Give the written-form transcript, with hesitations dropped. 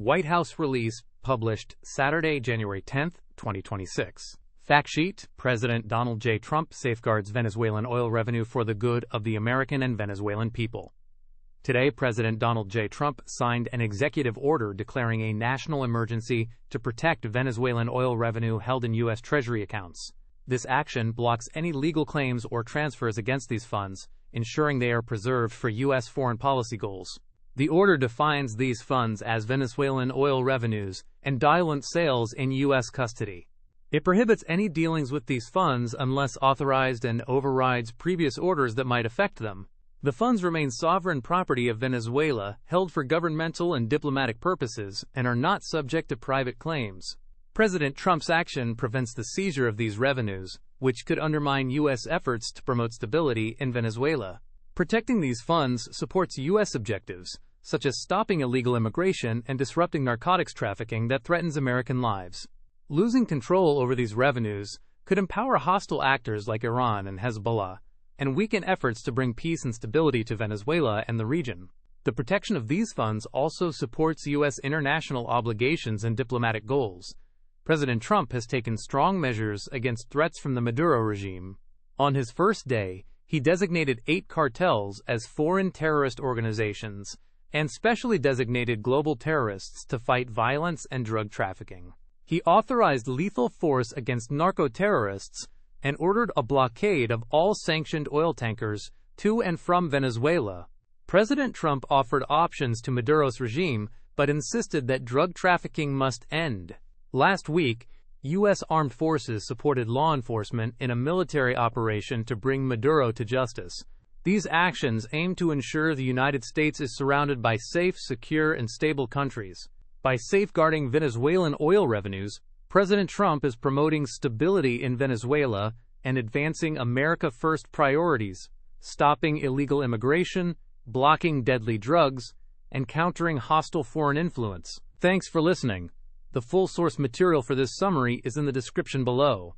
White House release published Saturday, January 10, 2026. Fact sheet: President Donald J. Trump safeguards Venezuelan oil revenue for the good of the American and Venezuelan people. Today, President Donald J. Trump signed an executive order declaring a national emergency to protect Venezuelan oil revenue held in U.S. Treasury accounts. This action blocks any legal claims or transfers against these funds, ensuring they are preserved for U.S. foreign policy goals. The order defines these funds as Venezuelan oil revenues and diluent sales in U.S. custody. It prohibits any dealings with these funds unless authorized and overrides previous orders that might affect them. The funds remain sovereign property of Venezuela, held for governmental and diplomatic purposes, and are not subject to private claims. President Trump's action prevents the seizure of these revenues, which could undermine U.S. efforts to promote stability in Venezuela. Protecting these funds supports U.S. objectives, such as stopping illegal immigration and disrupting narcotics trafficking that threatens American lives. Losing control over these revenues could empower hostile actors like Iran and Hezbollah, and weaken efforts to bring peace and stability to Venezuela and the region. The protection of these funds also supports U.S. international obligations and diplomatic goals. President Trump has taken strong measures against threats from the Maduro regime. On his first day, he designated 8 cartels as foreign terrorist organizations and specially designated global terrorists to fight violence and drug trafficking. He authorized lethal force against narco-terrorists and ordered a blockade of all sanctioned oil tankers to and from Venezuela. President Trump offered options to Maduro's regime, but insisted that drug trafficking must end. Last week, U.S. armed forces supported law enforcement in a military operation to bring Maduro to justice. These actions aim to ensure the United States is surrounded by safe, secure, and stable countries. By safeguarding Venezuelan oil revenues, President Trump is promoting stability in Venezuela and advancing America First priorities, stopping illegal immigration, blocking deadly drugs, and countering hostile foreign influence. Thanks for listening. The full source material for this summary is in the description below.